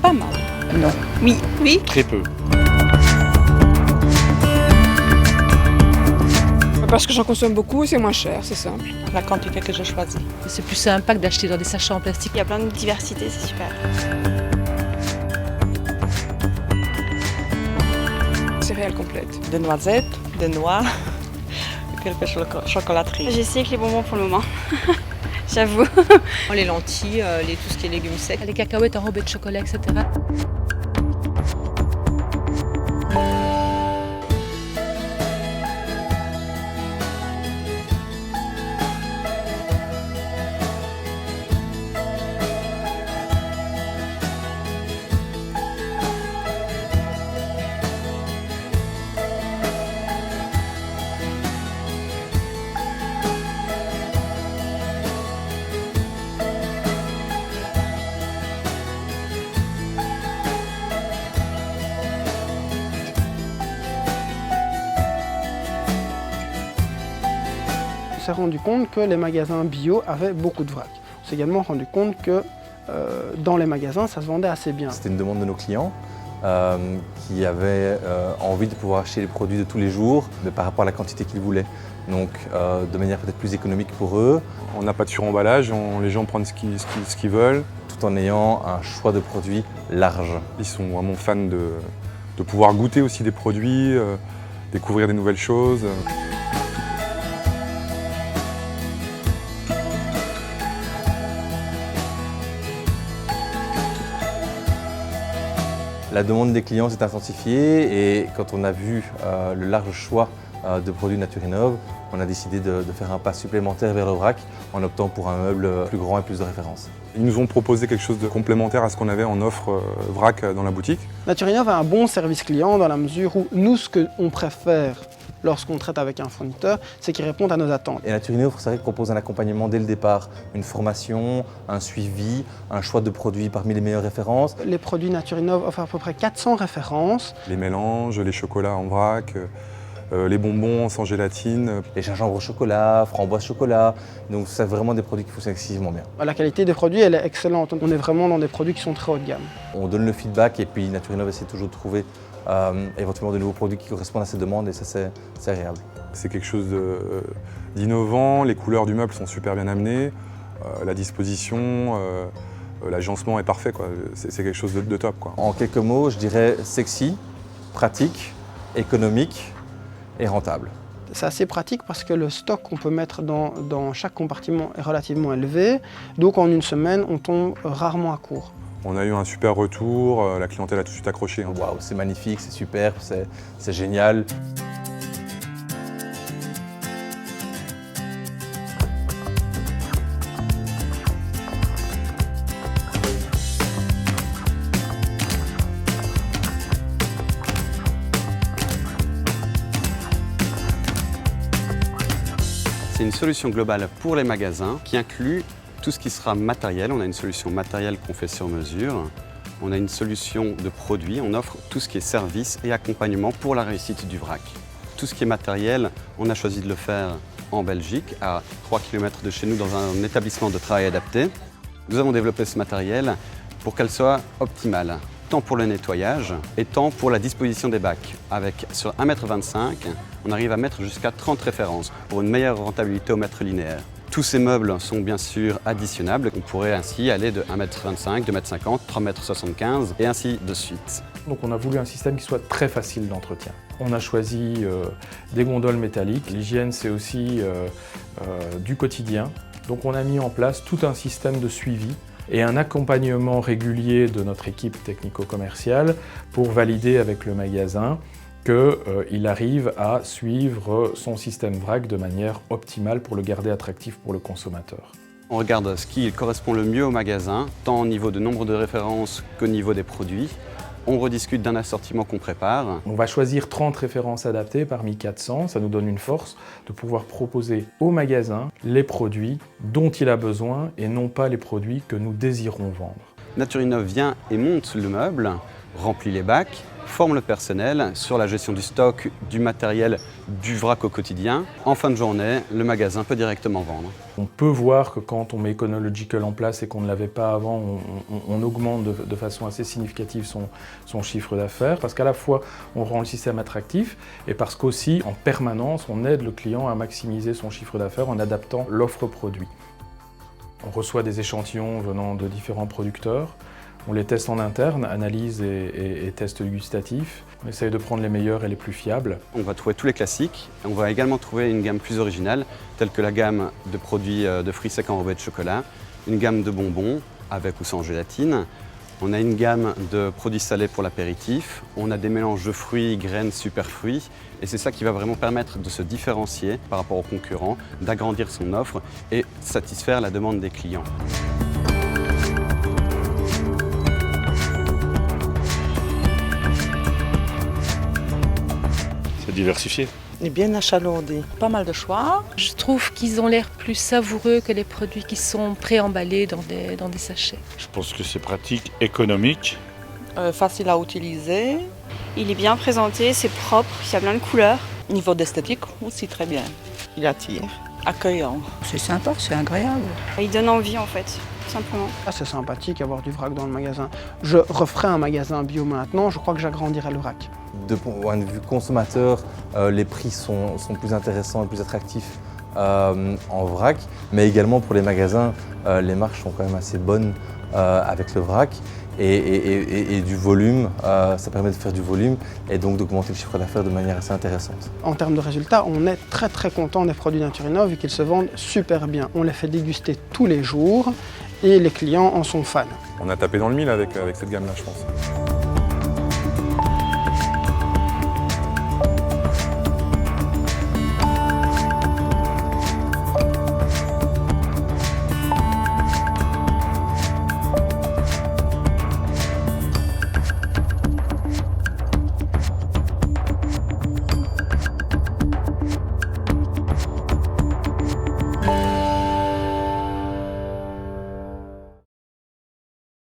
pas mal. Non. Oui. Oui. Très peu. Parce que j'en consomme beaucoup, c'est moins cher, c'est simple. La quantité que je choisis. C'est plus sympa que d'acheter dans des sachets en plastique. Il y a plein de diversité, c'est super. Céréales complètes. Des noisettes, des noix, quelques chocolateries. J'essaie avec les bonbons pour le moment. J'avoue. Les lentilles, tout ce qui est légumes secs. Les cacahuètes enrobées de chocolat, etc. On s'est rendu compte que les magasins bio avaient beaucoup de vrac. On s'est également rendu compte que dans les magasins, ça se vendait assez bien. C'était une demande de nos clients qui avaient envie de pouvoir acheter les produits de tous les jours par rapport à la quantité qu'ils voulaient. Donc de manière peut-être plus économique pour eux. On n'a pas de suremballage, les gens prennent ce qu'ils veulent. Tout en ayant un choix de produits large. Ils sont vraiment fans de pouvoir goûter aussi des produits, découvrir des nouvelles choses. La demande des clients s'est intensifiée et quand on a vu le large choix de produits Naturinov, on a décidé de faire un pas supplémentaire vers le vrac en optant pour un meuble plus grand et plus de référence. Ils nous ont proposé quelque chose de complémentaire à ce qu'on avait en offre vrac dans la boutique. Naturinov a un bon service client dans la mesure où nous, ce qu'on préfère lorsqu'on traite avec un fournisseur, c'est qu'il réponde à nos attentes. Et Naturinov, c'est vrai, propose un accompagnement dès le départ, une formation, un suivi, un choix de produits parmi les meilleures références. Les produits Naturinov offrent à peu près 400 références. Les mélanges, les chocolats en vrac, les bonbons sans gélatine. Les gingembre au chocolat, framboise chocolat, donc c'est vraiment des produits qui fonctionnent excessivement bien. La qualité des produits, elle est excellente. On est vraiment dans des produits qui sont très haut de gamme. On donne le feedback et puis Naturinov essaie toujours de trouver éventuellement de nouveaux produits qui correspondent à ces demandes et ça c'est agréable. C'est quelque chose d'innovant, les couleurs du meuble sont super bien amenées, la disposition, l'agencement est parfait, quoi. C'est quelque chose de top, quoi. En quelques mots, je dirais sexy, pratique, économique et rentable. C'est assez pratique parce que le stock qu'on peut mettre dans chaque compartiment est relativement élevé, donc en une semaine on tombe rarement à court. On a eu un super retour, la clientèle a tout de suite accroché. Waouh, c'est magnifique, c'est super, c'est génial. C'est une solution globale pour les magasins qui inclut tout ce qui sera matériel. On a une solution matérielle qu'on fait sur mesure. On a une solution de produits. On offre tout ce qui est service et accompagnement pour la réussite du vrac. Tout ce qui est matériel, on a choisi de le faire en Belgique, à 3 km de chez nous, dans un établissement de travail adapté. Nous avons développé ce matériel pour qu'elle soit optimale, tant pour le nettoyage et tant pour la disposition des bacs. Sur 1,25 m, on arrive à mettre jusqu'à 30 références pour une meilleure rentabilité au mètre linéaire. Tous ces meubles sont bien sûr additionnables. On pourrait ainsi aller de 1,25 m, 2,50 m, 3,75 m et ainsi de suite. Donc on a voulu un système qui soit très facile d'entretien. On a choisi des gondoles métalliques. L'hygiène, c'est aussi du quotidien. Donc on a mis en place tout un système de suivi et un accompagnement régulier de notre équipe technico-commerciale pour valider avec le magasin qu'il arrive à suivre son système vrac de manière optimale pour le garder attractif pour le consommateur. On regarde ce qui correspond le mieux au magasin, tant au niveau de nombre de références qu'au niveau des produits. On rediscute d'un assortiment qu'on prépare. On va choisir 30 références adaptées parmi 400. Ça nous donne une force de pouvoir proposer au magasin les produits dont il a besoin et non pas les produits que nous désirons vendre. Naturinov vient et monte le meuble, remplit les bacs forme le personnel sur la gestion du stock, du matériel, du vrac au quotidien. En fin de journée, le magasin peut directement vendre. On peut voir que quand on met Econological en place et qu'on ne l'avait pas avant, on augmente de façon assez significative son chiffre d'affaires, parce qu'à la fois on rend le système attractif et parce qu'aussi en permanence on aide le client à maximiser son chiffre d'affaires en adaptant l'offre produit. On reçoit des échantillons venant de différents producteurs. On les teste en interne, analyse et tests gustatifs. On essaye de prendre les meilleurs et les plus fiables. On va trouver tous les classiques. On va également trouver une gamme plus originale, telle que la gamme de produits de fruits secs enrobés de chocolat, une gamme de bonbons avec ou sans gélatine. On a une gamme de produits salés pour l'apéritif. On a des mélanges de fruits, graines, super fruits. Et c'est ça qui va vraiment permettre de se différencier par rapport aux concurrents, d'agrandir son offre et satisfaire la demande des clients. Diversifié. Et bien achalandé. Pas mal de choix. Je trouve qu'ils ont l'air plus savoureux que les produits qui sont préemballés dans des sachets. Je pense que c'est pratique, économique. Facile à utiliser. Il est bien présenté, c'est propre, il y a plein de couleurs. Niveau d'esthétique aussi très bien. Il attire. Accueillant. C'est sympa, c'est agréable. Il donne envie en fait, tout simplement. C'est sympathique d'avoir du vrac dans le magasin. Je referai un magasin bio maintenant, je crois que j'agrandirai le vrac. De point de vue consommateur, les prix sont plus intéressants et plus attractifs en vrac, mais également pour les magasins, les marges sont quand même assez bonnes avec le vrac et du volume, ça permet de faire du volume et donc d'augmenter le chiffre d'affaires de manière assez intéressante. En termes de résultats, on est très content des produits Naturinov et qu'ils se vendent super bien. On les fait déguster tous les jours et les clients en sont fans. On a tapé dans le mille avec cette gamme-là, je pense.